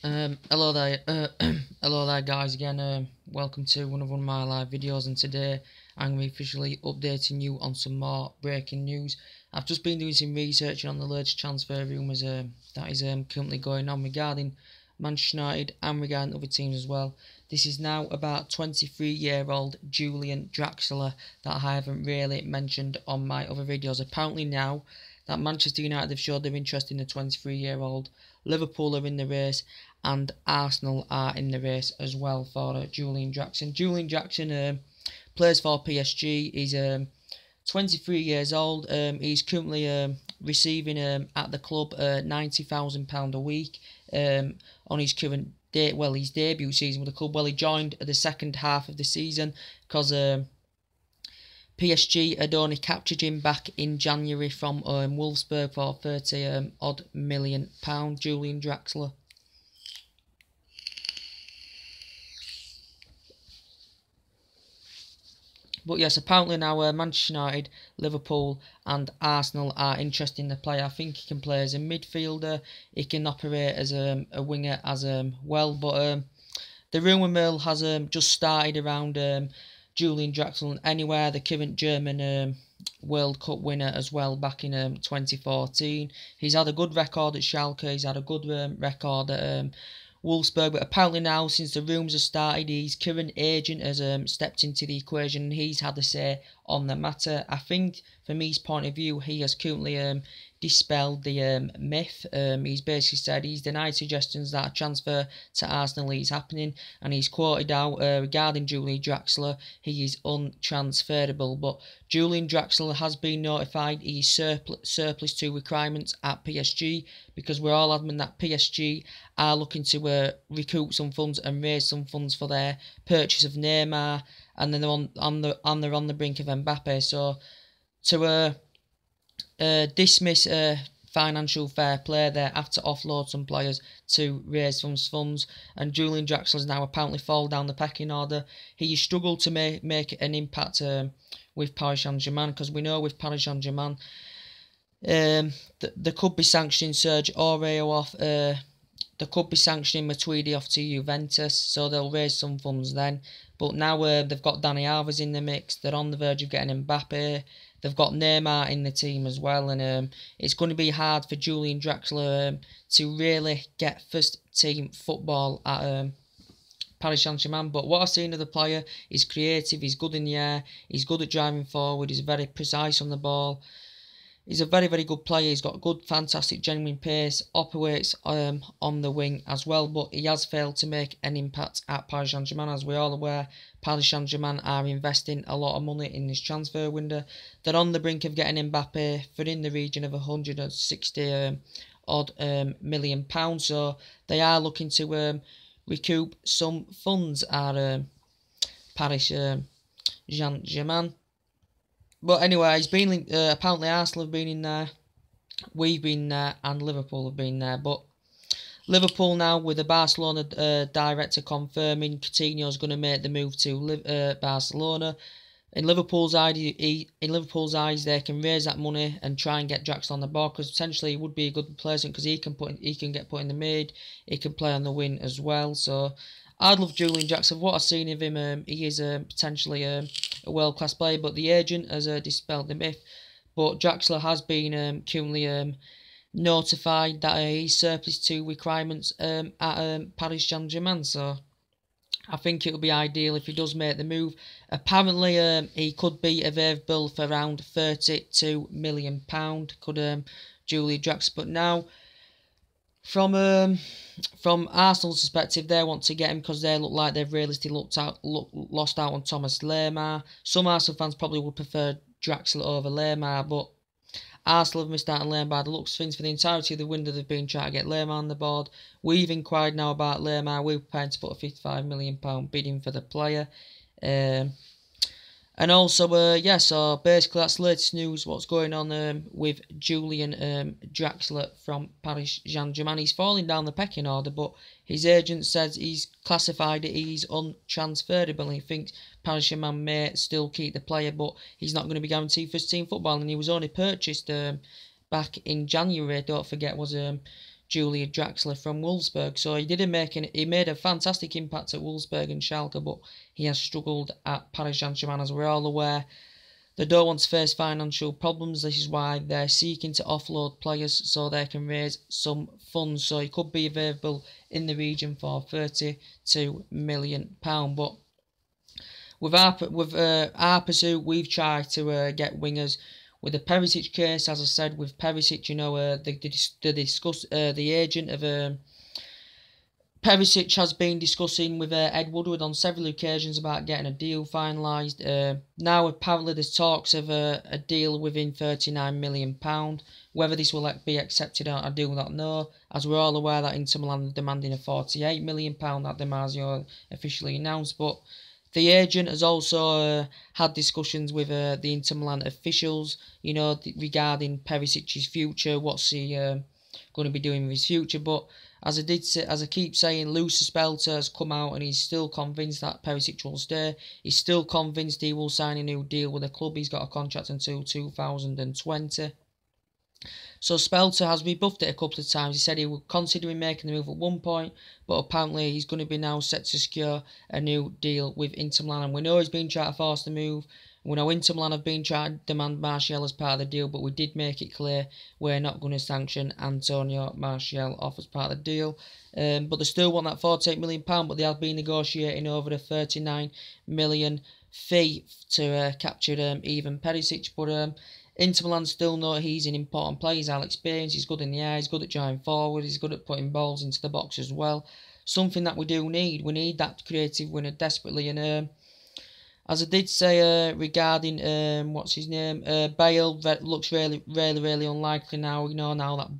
Hello there, hello there, guys. Again, welcome to one of my live videos, and today I'm going to be officially updating you on some more breaking news. I've just been doing some research on the latest transfer rumours that is currently going on regarding Manchester United and regarding other teams as well. This is now about 23-year-old Julian Draxler that I haven't really mentioned on my other videos. Apparently now that Manchester United have showed their interest in the 23-year-old, Liverpool are in the race, and Arsenal are in the race as well for Julian Draxler. Julian Draxler plays for PSG. He's 23 years old. He's currently receiving at the club £90,000 a week on his current his debut season with the club. Well, he joined at the second half of the season because PSG had only captured him back in January from Wolfsburg for £30 odd million. Julian Draxler. But yes, apparently now Manchester United, Liverpool and Arsenal are interested in the player. I think he can play as a midfielder. He can operate as a winger as well. But the rumour mill has just started around Julian Draxler. And anywhere, the current German World Cup winner as well back in 2014. He's had a good record at Schalke. He's had a good record at Wolfsburg, but apparently now, since the rumours have started, his current agent has stepped into the equation and he's had a say on the matter. I think, from his point of view, he has currently dispelled the myth. He's basically said he's denied suggestions that a transfer to Arsenal is happening, and he's quoted out regarding Julian Draxler, he is untransferable. But Julian Draxler has been notified he's surplus to requirements at PSG, because we're all adamant that PSG are looking to recoup some funds and raise some funds for their purchase of Neymar, and then they're on the brink of Mbappe. So to dismiss financial fair play, they have to offload some players to raise some funds, and Julian Draxler has now apparently fallen down the pecking order. He struggled to make an impact with Paris Saint-Germain, because we know with Paris Saint-Germain they could be sanctioning Serge Aurier off. They could be sanctioning Matuidi off to Juventus, so they'll raise some funds then. But now they've got Dani Alves in the mix. They're on the verge of getting Mbappe. They've got Neymar in the team as well, and it's going to be hard for Julian Draxler to really get first team football at Paris Saint-Germain. But what I've seen of the player, he's creative, he's good in the air, he's good at driving forward, he's very precise on the ball. He's a very, very good player. He's got good, fantastic, genuine pace, operates on the wing as well, but he has failed to make an impact at Paris Saint-Germain. As we're all aware, Paris Saint-Germain are investing a lot of money in this transfer window. They're on the brink of getting Mbappe for in the region of 160 odd million pounds, so they are looking to recoup some funds at Paris Saint-Germain. But anyway, he's been apparently Arsenal have been in there, we've been there, and Liverpool have been there. But Liverpool now, with the Barcelona director confirming Coutinho's going to make the move to Barcelona. In Liverpool's eyes, they can raise that money and try and get Draxler on the board, because potentially it would be a good replacement, because he can get put in the mid, he can play on the wing as well. So I'd love Julian Draxler. What I've seen of him, he is potentially a world-class player, but the agent has dispelled the myth. But Draxler has been currently notified that he's surplus to requirements at Paris Saint-Germain, so I think it would be ideal if he does make the move. Apparently, he could be available for around £32 million, could Julian Draxler. But now, from Arsenal's perspective, they want to get him because they look like they've realistically lost out on Thomas Lemar. Some Arsenal fans probably would prefer Draxler over Lemar, but Arsenal have missed out on Lemar by the looks of things. For the entirety of the window, they've been trying to get Lemar on the board. We've inquired now about Lemar. We're prepared to put a £55 million bidding for the player. And also, yeah, so basically that's the latest news, what's going on with Julian Draxler from Paris Saint-Germain. He's falling down the pecking order, but his agent says he's classified it, he's untransferable. He thinks Paris Saint-Germain may still keep the player, but he's not going to be guaranteed first team football, and he was only purchased back in January, don't forget, was Julian Draxler from Wolfsburg. So he made a fantastic impact at Wolfsburg and Schalke, but he has struggled at Paris Saint-Germain, as we're all aware. They don't want to face financial problems. This is why they're seeking to offload players so they can raise some funds. So he could be available in the region for £32 million. But with our pursuit, we've tried to get wingers. With the Perisic case, as I said, with Perisic, you know, the agent of Perisic has been discussing with Ed Woodward on several occasions about getting a deal finalised. Now apparently there's talks of a deal within £39 million. Whether this will be accepted, I do not know, as we're all aware that Inter Milan are demanding a £48 million that Di Marzio officially announced. But the agent has also had discussions with the Inter Milan officials, you know, regarding Perisic's future. What's he going to be doing with his future? But as I keep saying, Luca Spelter has come out and he's still convinced that Perisic will stay. He's still convinced he will sign a new deal with the club. He's got a contract until 2020. So Spelter has rebuffed it a couple of times. He said he was considering making the move at one point, but apparently he's going to be now set to secure a new deal with Inter Milan. And we know he's been trying to force the move. We know Inter Milan have been trying to demand Martial as part of the deal, but we did make it clear we're not going to sanction Antonio Martial off as part of the deal. But they still want that £48 million, but they have been negotiating over the £39 million fee to capture Ivan Perisic. But Inter Milan still know he's an important player. He's highly experienced, he's good in the air, he's good at drawing forward, he's good at putting balls into the box as well. Something that we do need. We need that creative winner desperately. And as I did say regarding what's his name, Bale, that looks really unlikely now. You know, now that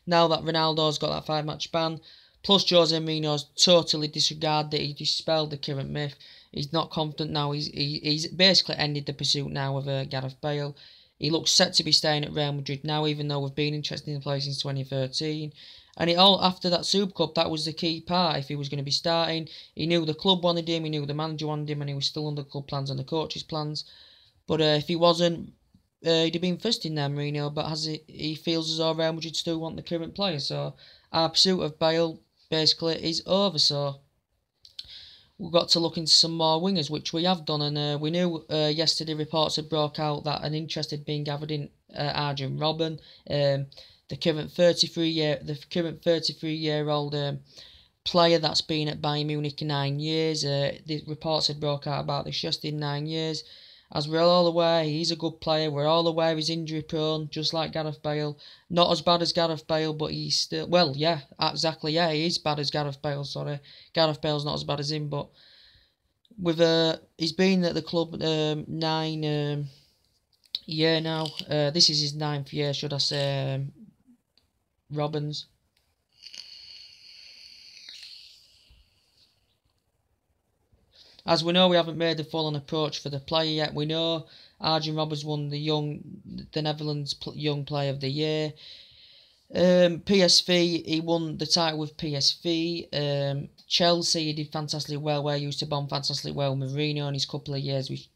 Ronaldo's got that 5-match ban, plus Jose Mourinho's totally disregarded it. He dispelled the current myth. He's not confident now. He's basically ended the pursuit now of Gareth Bale. He looks set to be staying at Real Madrid now, even though we've been interested in the player since 2013. And after that Super Cup, that was the key part. If he was going to be starting, he knew the club wanted him, he knew the manager wanted him, and he was still under club plans and the coach's plans. But if he wasn't, he'd have been first in there, Mourinho. But he feels as though Real Madrid still want the current player. So our pursuit of Bale basically is over. So we've got to look into some more wingers, which we have done. And we knew yesterday reports had broke out that an interest had been gathered in Arjen Robben, the current 33-year-old player that's been at Bayern Munich 9 years. The reports had broke out about this just in 9 years. As we're all aware, he's a good player. We're all aware he's injury prone, just like Gareth Bale. Not as bad as Gareth Bale, but he's still... Well, yeah, exactly, yeah, he is bad as Gareth Bale, sorry. Gareth Bale's not as bad as him, but... he's been at the club 9 year now. This is his 9th year, should I say, Robben's. As we know, we haven't made a full-on approach for the player yet. We know Arjen Robben's won the Netherlands Young Player of the Year. PSV, he won the title with PSV. Chelsea, he did fantastically well, where he used to bomb fantastically well with Mourinho in his couple of years with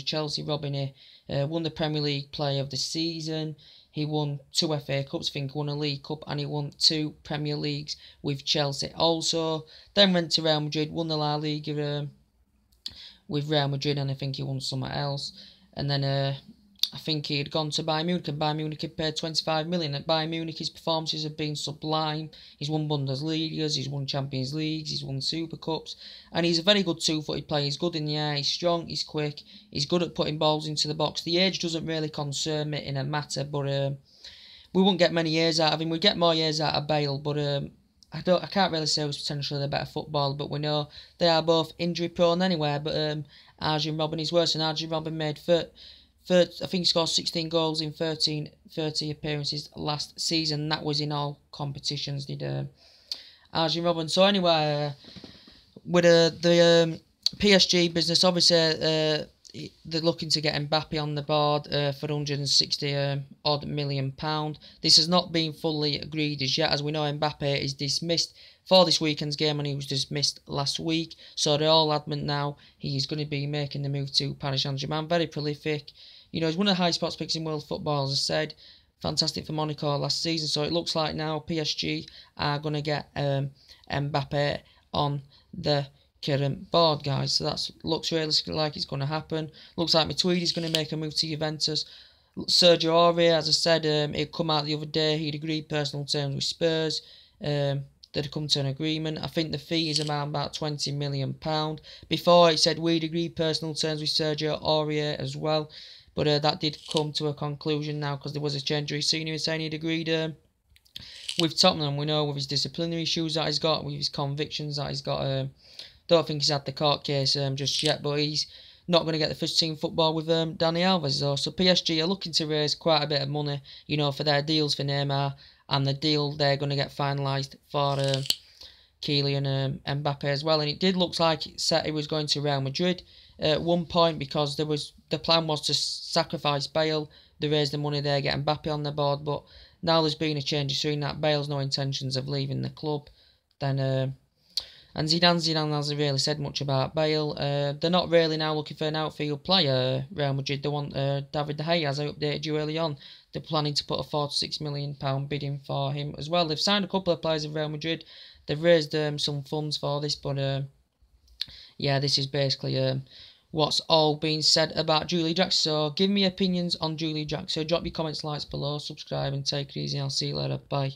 Chelsea. Robben won the Premier League Player of the Season. He won 2 FA Cups, I think, won a League Cup, and he won 2 Premier Leagues with Chelsea also. Then went to Real Madrid, won the La Liga with Real Madrid, and I think he won somewhere else. And then I think he had gone to Bayern Munich, and Bayern Munich had paid 25 million. At Bayern Munich, his performances have been sublime. He's won Bundesligas, he's won Champions Leagues, he's won Super Cups, and he's a very good two-footed player. He's good in the air, he's strong, he's quick, he's good at putting balls into the box. The age doesn't really concern me in a matter, but we won't get many years out of him. We get more years out of Bale, but I can't really say who's potentially the better footballer, but we know they are both injury prone anyway. But Arjen Robben is worse, and Arjen Robben made I think he scored 16 goals in 30 appearances last season. That was in all competitions, did Arjen Robben. So anyway, with the PSG business, obviously they're looking to get Mbappe on the board for £160 odd million. This has not been fully agreed as yet. As we know, Mbappe is dismissed for this weekend's game, and he was dismissed last week. So they're all adamant now he's going to be making the move to Paris Saint-Germain. Very prolific. You know, he's one of the highest prospects in world football, as I said. fantastic for Monaco last season. So it looks like now PSG are going to get Mbappe on the current board, guys. So that looks realistic, like it's going to happen. Looks like Matuidi's going to make a move to Juventus. Sergio Aurier, as I said, it come out the other day. He'd agreed personal terms with Spurs. They'd come to an agreement. I think the fee is around about £20 million. Before, it said we'd agreed personal terms with Sergio Aurier as well. But that did come to a conclusion now because there was a change of his senior saying he'd agreed with Tottenham. We know with his disciplinary issues that he's got, with his convictions that he's got. Don't think he's had the court case just yet, but he's not going to get the first team football with Dani Alves though. So PSG are looking to raise quite a bit of money, you know, for their deals for Neymar, and the deal they're going to get finalised for Kylian Mbappe as well. And it did look like it said he was going to Real Madrid at one point because the plan was to sacrifice Bale. They raised the money there, get Mbappe on the board, but now there's been a change between that. Bale's no intentions of leaving the club. Then and Zidane hasn't really said much about Bale. They're not really now looking for an outfield player, Real Madrid. They want David De Gea, as I updated you early on. They're planning to put a £4 to £6 million bidding for him as well. They've signed a couple of players of Real Madrid. They've raised some funds for this, but yeah, this is basically what's all been said about Julian Draxler. So give me opinions on Julian Draxler. Drop your comments, likes below, subscribe, and take it easy. I'll see you later. Bye.